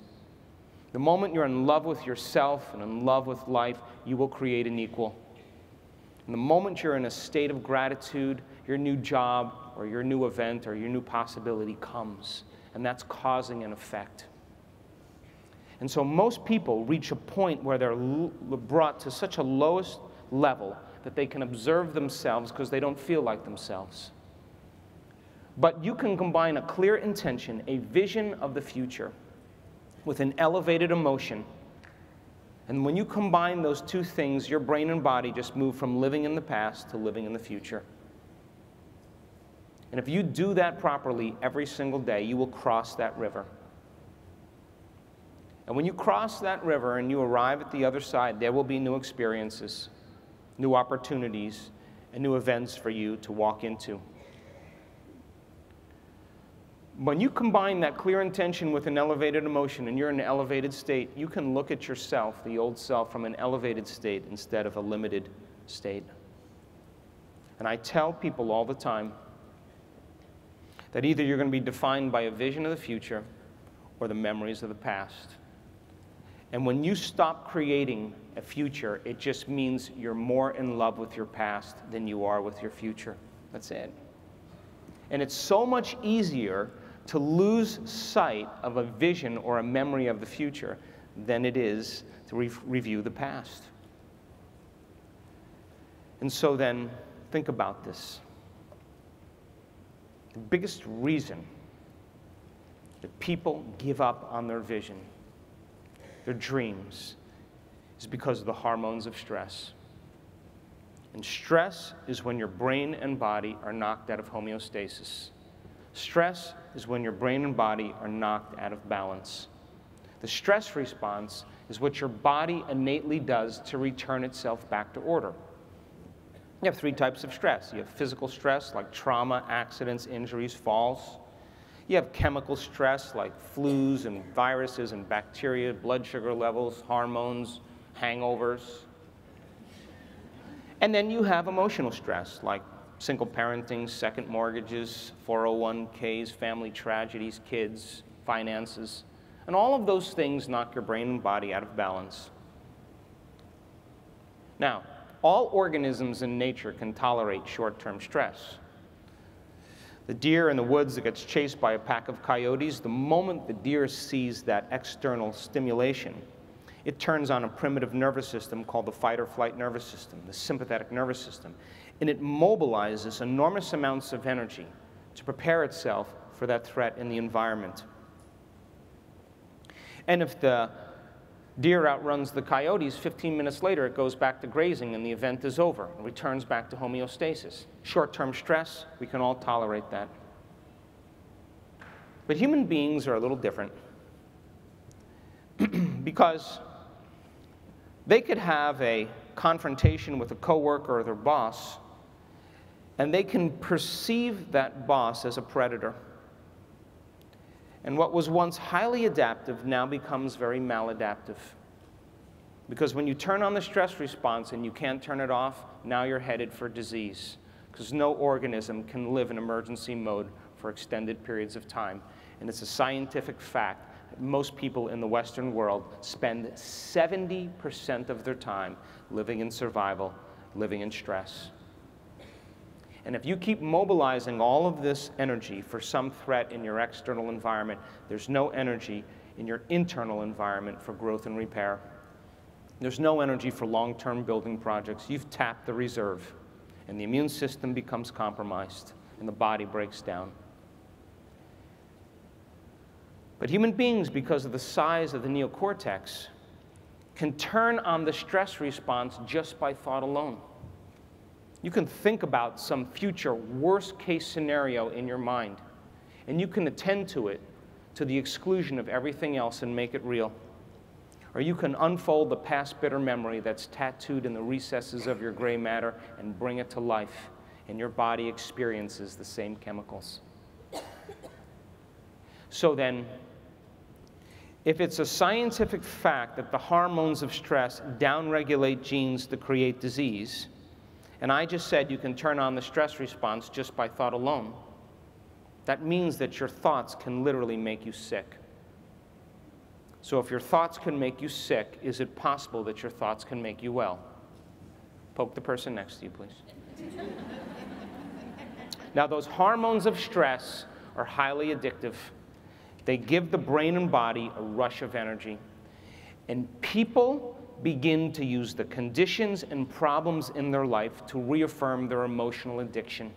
S1: The moment you're in love with yourself and in love with life, you will create an equal. And the moment you're in a state of gratitude, your new job or your new event or your new possibility comes. And that's causing an effect. And so most people reach a point where they're brought to such a lowest level that they can observe themselves because they don't feel like themselves. But you can combine a clear intention, a vision of the future, with an elevated emotion. And when you combine those two things, your brain and body just move from living in the past to living in the future. And if you do that properly every single day, you will cross that river. And when you cross that river and you arrive at the other side, there will be new experiences, new opportunities, and new events for you to walk into. When you combine that clear intention with an elevated emotion and you're in an elevated state, you can look at yourself, the old self, from an elevated state instead of a limited state. And I tell people all the time that either you're going to be defined by a vision of the future or the memories of the past. And when you stop creating a future, it just means you're more in love with your past than you are with your future. That's it. And it's so much easier to lose sight of a vision or a memory of the future than it is to review the past. And so then, think about this. The biggest reason that people give up on their vision their dreams, is because of the hormones of stress. And stress is when your brain and body are knocked out of homeostasis. Stress is when your brain and body are knocked out of balance. The stress response is what your body innately does to return itself back to order. You have three types of stress. You have physical stress, like trauma, accidents, injuries, falls. You have chemical stress, like flus and viruses and bacteria, blood sugar levels, hormones, hangovers. And then you have emotional stress, like single parenting, second mortgages, 401ks, family tragedies, kids, finances. And all of those things knock your brain and body out of balance. Now, all organisms in nature can tolerate short-term stress. The deer in the woods that gets chased by a pack of coyotes, the moment the deer sees that external stimulation, it turns on a primitive nervous system called the fight-or-flight nervous system, the sympathetic nervous system, and it mobilizes enormous amounts of energy to prepare itself for that threat in the environment. And if the deer outruns the coyotes, 15 minutes later it goes back to grazing and the event is over and returns back to homeostasis. Short-term stress, we can all tolerate that. But human beings are a little different because they could have a confrontation with a coworker or their boss, and they can perceive that boss as a predator. And what was once highly adaptive now becomes very maladaptive. Because when you turn on the stress response and you can't turn it off, now you're headed for disease. Because no organism can live in emergency mode for extended periods of time. And it's a scientific fact that most people in the Western world spend 70% of their time living in survival, living in stress. And if you keep mobilizing all of this energy for some threat in your external environment, there's no energy in your internal environment for growth and repair. There's no energy for long-term building projects. You've tapped the reserve, and the immune system becomes compromised, and the body breaks down. But human beings, because of the size of the neocortex, can turn on the stress response just by thought alone. You can think about some future worst-case scenario in your mind, and you can attend to it to the exclusion of everything else and make it real. Or you can unfold the past bitter memory that's tattooed in the recesses of your gray matter and bring it to life, and your body experiences the same chemicals. So then, if it's a scientific fact that the hormones of stress downregulate genes to create disease, and I just said you can turn on the stress response just by thought alone, that means that your thoughts can literally make you sick. So if your thoughts can make you sick, is it possible that your thoughts can make you well? Poke the person next to you, please. Now, those hormones of stress are highly addictive. They give the brain and body a rush of energy. And people begin to use the conditions and problems in their life to reaffirm their emotional addiction.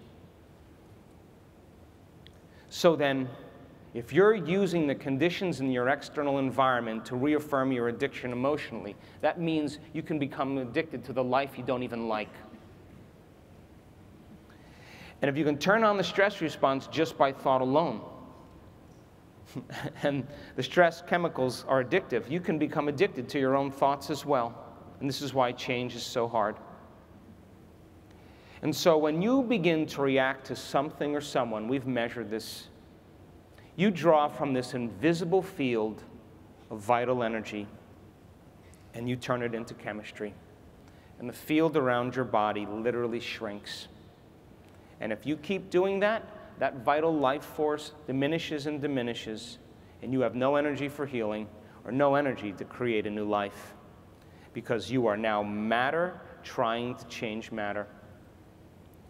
S1: So then, if you're using the conditions in your external environment to reaffirm your addiction emotionally, that means you can become addicted to the life you don't even like. And if you can turn on the stress response just by thought alone, and the stress chemicals are addictive, you can become addicted to your own thoughts as well. And this is why change is so hard. And so when you begin to react to something or someone, we've measured this, you draw from this invisible field of vital energy, and you turn it into chemistry. And the field around your body literally shrinks. And if you keep doing that, that vital life force diminishes and diminishes, and you have no energy for healing or no energy to create a new life, because you are now matter trying to change matter.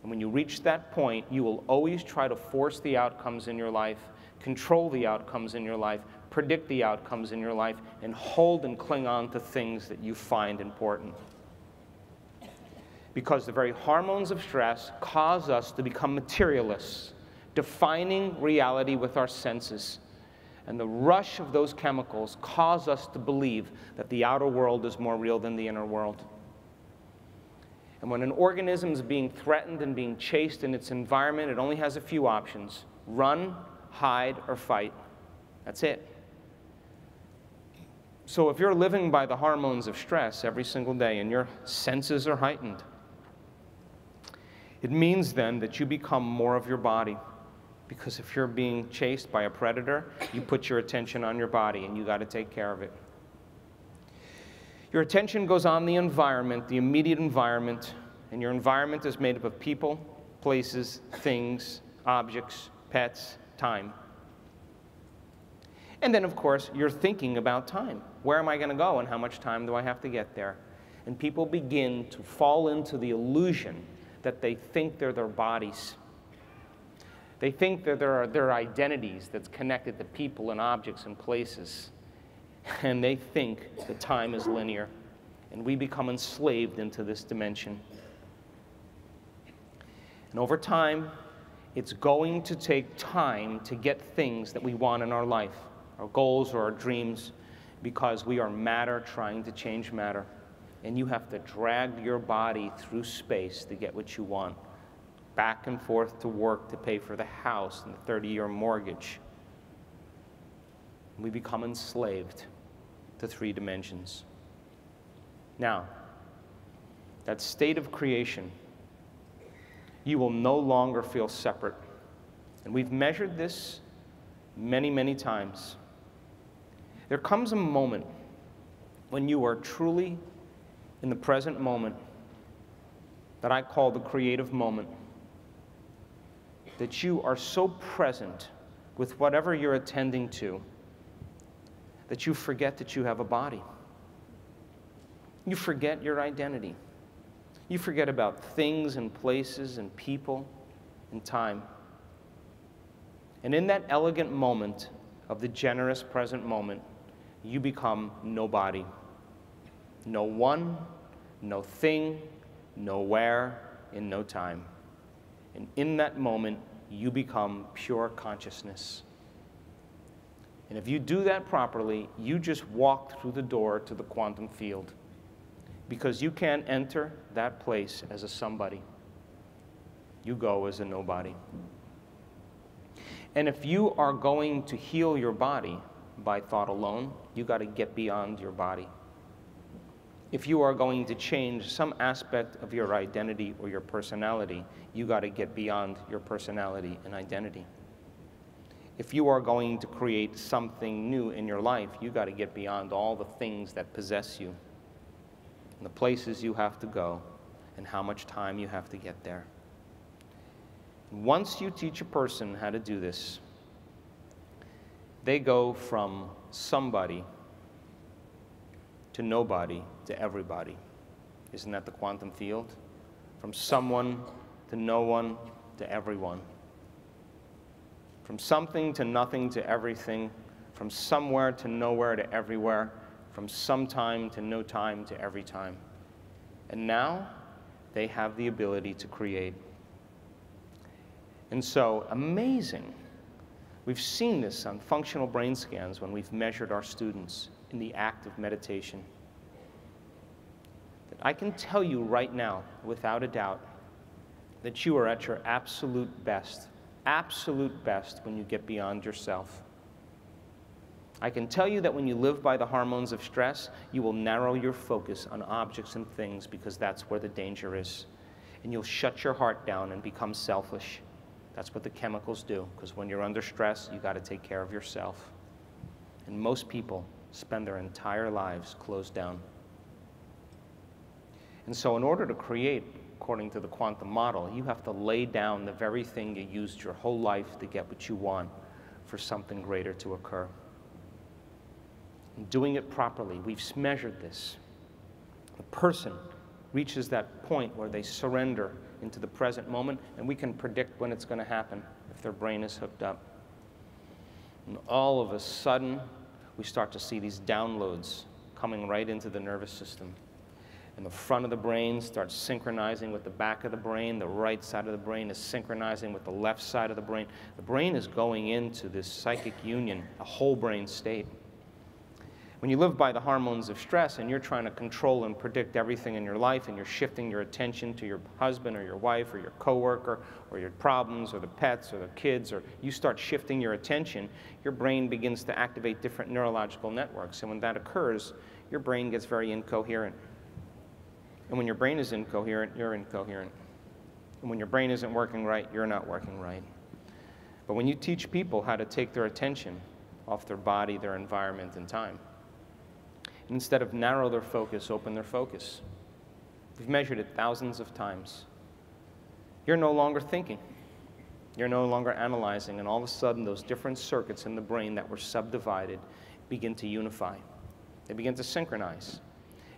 S1: And when you reach that point, you will always try to force the outcomes in your life, control the outcomes in your life, predict the outcomes in your life, and hold and cling on to things that you find important. Because the very hormones of stress cause us to become materialists, defining reality with our senses. And the rush of those chemicals cause us to believe that the outer world is more real than the inner world. And when an organism is being threatened and being chased in its environment, it only has a few options: run, hide, or fight. That's it. So if you're living by the hormones of stress every single day and your senses are heightened, it means then that you become more of your body. Because if you're being chased by a predator, you put your attention on your body and you got to take care of it. Your attention goes on the environment, the immediate environment, and your environment is made up of people, places, things, objects, pets, time. And then, of course, you're thinking about time. Where am I going to go and how much time do I have to get there? And people begin to fall into the illusion that they think they're their bodies. They think that there are their identities that's connected to people and objects and places. And they think that time is linear. And we become enslaved into this dimension. And over time, it's going to take time to get things that we want in our life, our goals or our dreams, because we are matter trying to change matter. And you have to drag your body through space to get what you want. Back and forth to work to pay for the house and the 30-year mortgage. We become enslaved to 3 dimensions. Now, that state of creation, you will no longer feel separate. And we've measured this many, many times. There comes a moment when you are truly in the present moment that I call the creative moment. That you are so present with whatever you're attending to that you forget that you have a body. You forget your identity. You forget about things and places and people and time. And in that elegant moment of the generous present moment, you become nobody. No one, no thing, nowhere, in no time. And in that moment, you become pure consciousness. And if you do that properly, you just walk through the door to the quantum field. Because you can't enter that place as a somebody. You go as a nobody. And if you are going to heal your body by thought alone, you got to get beyond your body. If you are going to change some aspect of your identity or your personality, you got to get beyond your personality and identity. If you are going to create something new in your life, you got to get beyond all the things that possess you, and the places you have to go, and how much time you have to get there. Once you teach a person how to do this, they go from somebody to nobody to everybody. Isn't that the quantum field? From someone to no one to everyone. From something to nothing to everything. From somewhere to nowhere to everywhere. From sometime to no time to every time. And now they have the ability to create. And so, amazing. We've seen this on functional brain scans when we've measured our students in the act of meditation. That I can tell you right now, without a doubt, that you are at your absolute best when you get beyond yourself. I can tell you that when you live by the hormones of stress, you will narrow your focus on objects and things because that's where the danger is. And you'll shut your heart down and become selfish. That's what the chemicals do, because when you're under stress, you got to take care of yourself. And most people spend their entire lives closed down. And so in order to create, according to the quantum model, you have to lay down the very thing you used your whole life to get what you want for something greater to occur. And doing it properly, we've measured this. The person reaches that point where they surrender into the present moment, and we can predict when it's going to happen if their brain is hooked up. And all of a sudden, we start to see these downloads coming right into the nervous system. And the front of the brain starts synchronizing with the back of the brain. The right side of the brain is synchronizing with the left side of the brain. The brain is going into this psychic union, a whole brain state. When you live by the hormones of stress and you're trying to control and predict everything in your life and you're shifting your attention to your husband or your wife or your coworker or your problems or the pets or the kids, or you start shifting your attention, your brain begins to activate different neurological networks. And when that occurs, your brain gets very incoherent. And when your brain is incoherent, you're incoherent. And when your brain isn't working right, you're not working right. But when you teach people how to take their attention off their body, their environment, and time, and instead of narrow their focus, open their focus. We've measured it thousands of times. You're no longer thinking. You're no longer analyzing, and all of a sudden those different circuits in the brain that were subdivided begin to unify. They begin to synchronize.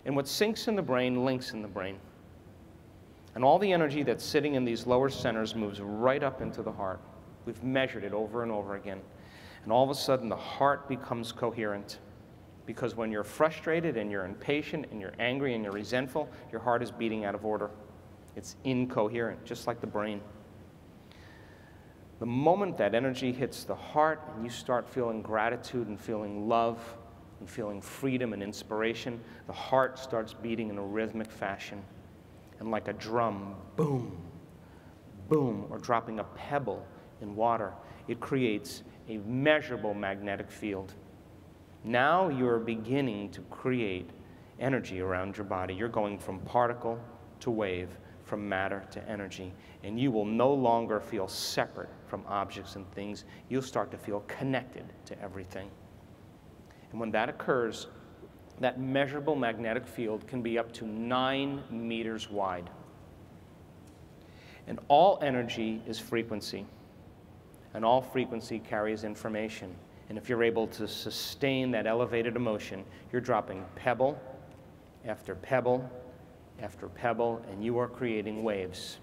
S1: And what syncs in the brain links in the brain. And all the energy that's sitting in these lower centers moves right up into the heart. We've measured it over and over again. And all of a sudden the heart becomes coherent. Because when you're frustrated and you're impatient and you're angry and you're resentful, your heart is beating out of order. It's incoherent, just like the brain. The moment that energy hits the heart and you start feeling gratitude and feeling love and feeling freedom and inspiration, the heart starts beating in a rhythmic fashion. And like a drum, boom, boom, or dropping a pebble in water, it creates a measurable magnetic field. Now you're beginning to create energy around your body. You're going from particle to wave, from matter to energy. And you will no longer feel separate from objects and things. You'll start to feel connected to everything. And when that occurs, that measurable magnetic field can be up to 9 meters wide. And all energy is frequency. And all frequency carries information. And if you're able to sustain that elevated emotion, you're dropping pebble after pebble after pebble, and you are creating waves.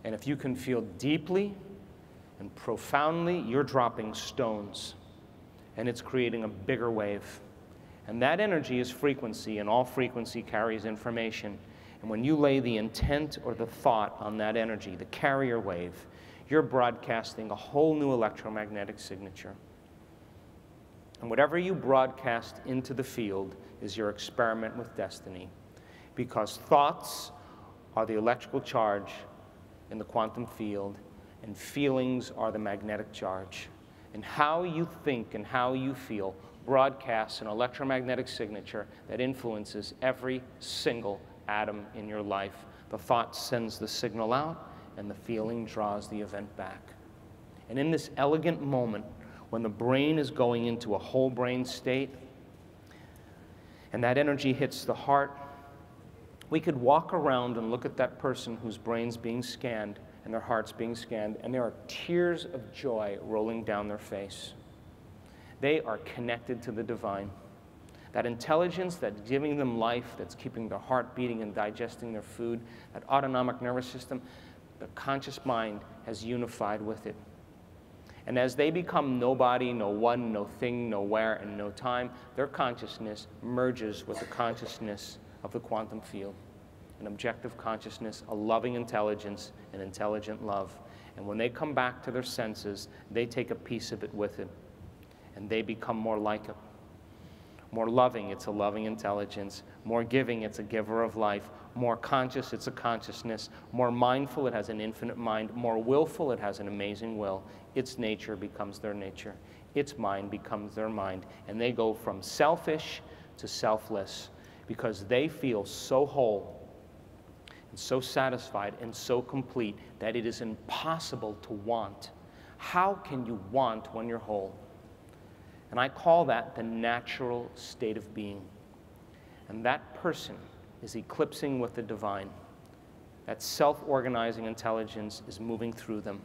S1: And if you can feel deeply and profoundly, you're dropping stones. And it's creating a bigger wave. And that energy is frequency, and all frequency carries information. And when you lay the intent or the thought on that energy, the carrier wave, you're broadcasting a whole new electromagnetic signature. And whatever you broadcast into the field is your experiment with destiny. Because thoughts are the electrical charge in the quantum field, and feelings are the magnetic charge. And how you think and how you feel broadcasts an electromagnetic signature that influences every single atom in your life. The thought sends the signal out, and the feeling draws the event back. And in this elegant moment, when the brain is going into a whole brain state, and that energy hits the heart, we could walk around and look at that person whose brain's being scanned and their heart's being scanned, and there are tears of joy rolling down their face. They are connected to the divine. That intelligence that's giving them life, that's keeping their heart beating and digesting their food, that autonomic nervous system, the conscious mind has unified with it. And as they become nobody, no one, no thing, no where, and no time, their consciousness merges with the consciousness of the quantum field. An objective consciousness, a loving intelligence, an intelligent love. And when they come back to their senses, they take a piece of it with it. And they become more like it. More loving, it's a loving intelligence. More giving, it's a giver of life. More conscious, it's a consciousness. More mindful, it has an infinite mind. More willful, it has an amazing will. Its nature becomes their nature. Its mind becomes their mind. And they go from selfish to selfless because they feel so whole and so satisfied and so complete that it is impossible to want. How can you want when you're whole? And I call that the natural state of being. And that person is eclipsing with the divine. That self-organizing intelligence is moving through them.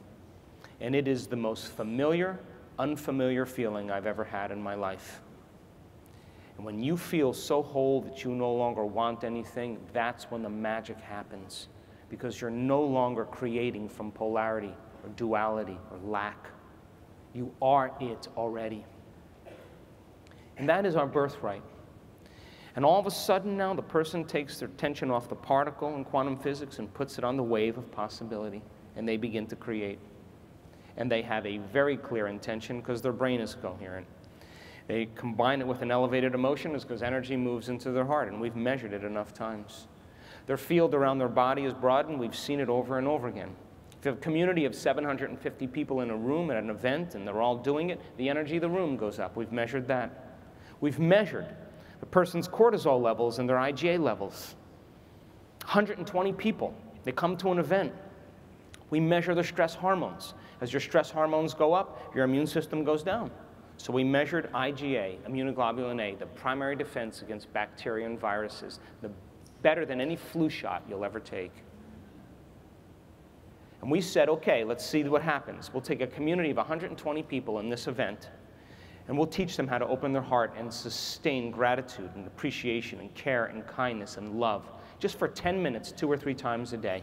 S1: And it is the most familiar, unfamiliar feeling I've ever had in my life. And when you feel so whole that you no longer want anything, that's when the magic happens. Because you're no longer creating from polarity or duality or lack. You are it already. And that is our birthright. And all of a sudden now, the person takes their attention off the particle in quantum physics and puts it on the wave of possibility, and they begin to create. And they have a very clear intention because their brain is coherent. They combine it with an elevated emotion because energy moves into their heart, and we've measured it enough times. Their field around their body is broadened. We've seen it over and over again. If you have a community of 750 people in a room at an event and they're all doing it, the energy of the room goes up. We've measured that. We've measured the person's cortisol levels and their IgA levels. 120 people, they come to an event. We measure their stress hormones. As your stress hormones go up, your immune system goes down. So we measured IgA, immunoglobulin A, the primary defense against bacteria and viruses, better than any flu shot you'll ever take. And we said, okay, let's see what happens. We'll take a community of 120 people in this event, and we'll teach them how to open their heart and sustain gratitude and appreciation and care and kindness and love, just for 10 minutes, 2 or 3 times a day.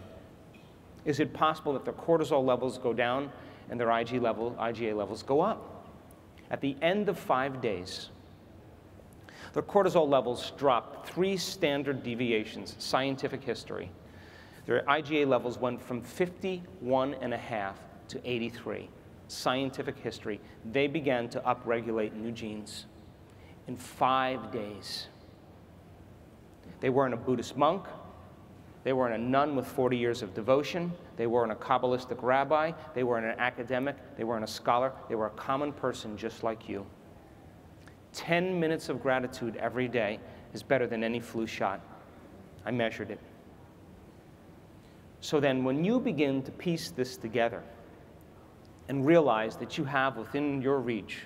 S1: Is it possible that their cortisol levels go down and their IgA levels go up? At the end of 5 days, their cortisol levels dropped 3 standard deviations, scientific history. Their IgA levels went from 51.5 to 83. Scientific history. They began to upregulate new genes in 5 days. They weren't a Buddhist monk. They weren't a nun with 40 years of devotion. They weren't a Kabbalistic rabbi. They weren't an academic. They weren't a scholar. They were a common person just like you. 10 minutes of gratitude every day is better than any flu shot. I measured it. So then when you begin to piece this together and realize that you have within your reach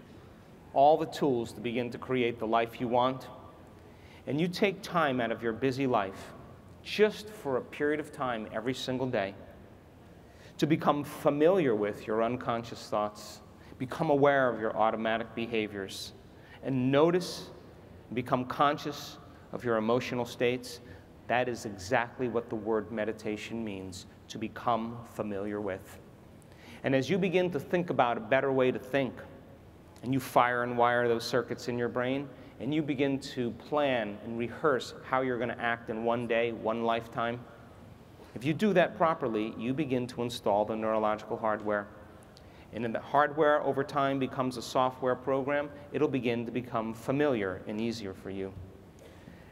S1: all the tools to begin to create the life you want, and you take time out of your busy life just for a period of time every single day to become familiar with your unconscious thoughts, become aware of your automatic behaviors, and notice and become conscious of your emotional states, that is exactly what the word meditation means, to become familiar with. And as you begin to think about a better way to think, and you fire and wire those circuits in your brain, and you begin to plan and rehearse how you're going to act in one day, one lifetime, if you do that properly, you begin to install the neurological hardware. And then the hardware over time becomes a software program. It'll begin to become familiar and easier for you.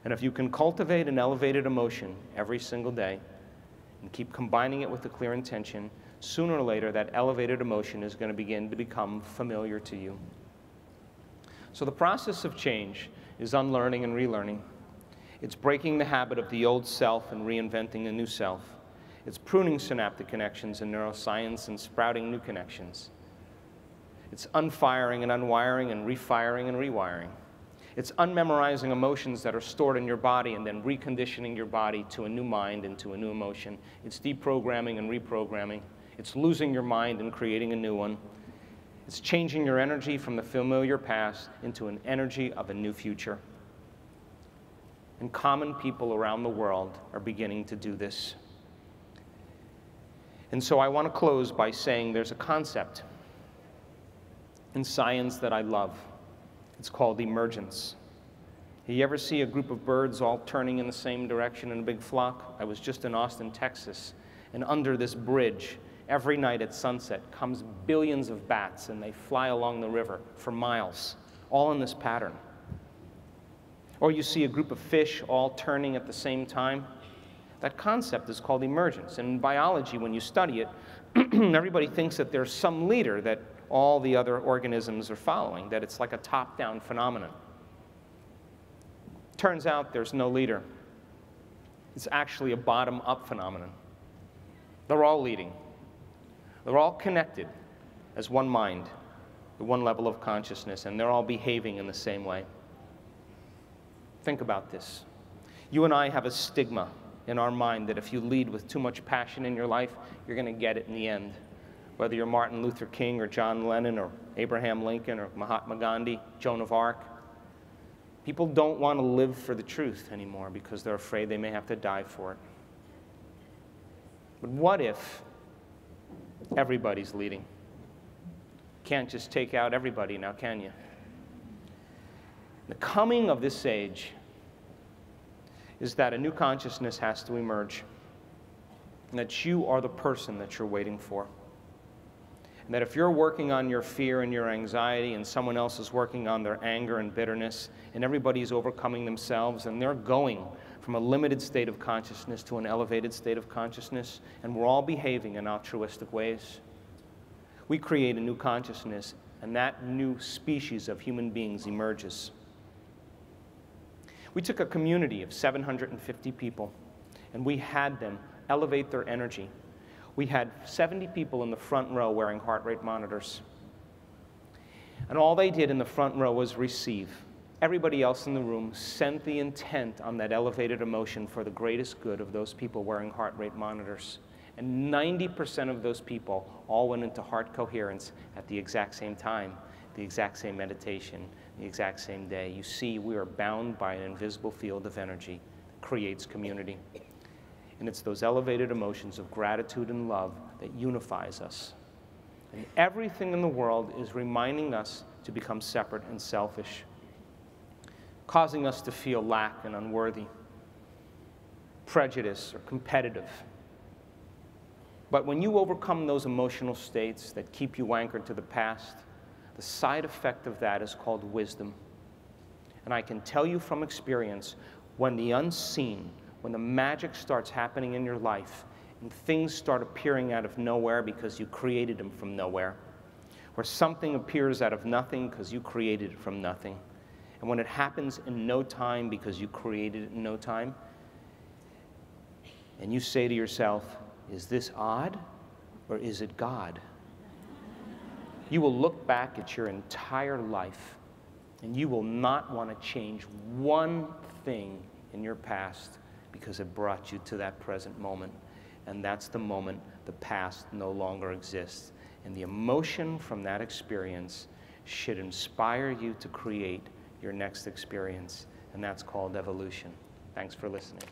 S1: And if you can cultivate an elevated emotion every single day and keep combining it with a clear intention, sooner or later that elevated emotion is going to begin to become familiar to you. So the process of change is unlearning and relearning. It's breaking the habit of the old self and reinventing a new self. It's pruning synaptic connections in neuroscience and sprouting new connections. It's unfiring and unwiring and refiring and rewiring. It's unmemorizing emotions that are stored in your body and then reconditioning your body to a new mind and to a new emotion. It's deprogramming and reprogramming. It's losing your mind and creating a new one. It's changing your energy from the familiar past into an energy of a new future. And common people around the world are beginning to do this. And so I want to close by saying there's a concept in science that I love. It's called emergence. You ever see a group of birds all turning in the same direction in a big flock? I was just in Austin, Texas, and under this bridge, every night at sunset comes billions of bats, and they fly along the river for miles, all in this pattern. Or you see a group of fish all turning at the same time. That concept is called emergence. And in biology, when you study it, everybody thinks that there's some leader that all the other organisms are following, that it's like a top-down phenomenon. Turns out there's no leader. It's actually a bottom-up phenomenon. They're all leading. They're all connected as one mind, the one level of consciousness, and they're all behaving in the same way. Think about this. You and I have a stigma in our mind that if you lead with too much passion in your life, you're going to get it in the end. Whether you're Martin Luther King or John Lennon or Abraham Lincoln or Mahatma Gandhi, Joan of Arc, people don't want to live for the truth anymore because they're afraid they may have to die for it. But what if everybody's leading? Can't just take out everybody now, can you? The coming of this age is that a new consciousness has to emerge, and that you are the person that you're waiting for. And that if you're working on your fear and your anxiety, and someone else is working on their anger and bitterness, and everybody's overcoming themselves, and they're going from a limited state of consciousness to an elevated state of consciousness, and we're all behaving in altruistic ways, we create a new consciousness, and that new species of human beings emerges. We took a community of 750 people, and we had them elevate their energy. We had 70 people in the front row wearing heart rate monitors. And all they did in the front row was receive. Everybody else in the room sent the intent on that elevated emotion for the greatest good of those people wearing heart rate monitors. And 90% of those people all went into heart coherence at the exact same time, the exact same meditation, the exact same day. You see, we are bound by an invisible field of energy that creates community. And it's those elevated emotions of gratitude and love that unifies us. And everything in the world is reminding us to become separate and selfish, causing us to feel lack and unworthy, prejudice or competitive. But when you overcome those emotional states that keep you anchored to the past, the side effect of that is called wisdom. And I can tell you from experience, when the unseen, when the magic starts happening in your life, and things start appearing out of nowhere because you created them from nowhere, where something appears out of nothing because you created it from nothing, and when it happens in no time because you created it in no time, and you say to yourself, is this odd or is it God? You will look back at your entire life and you will not want to change one thing in your past because it brought you to that present moment. And that's the moment the past no longer exists. And the emotion from that experience should inspire you to create your next experience. And that's called evolution. Thanks for listening.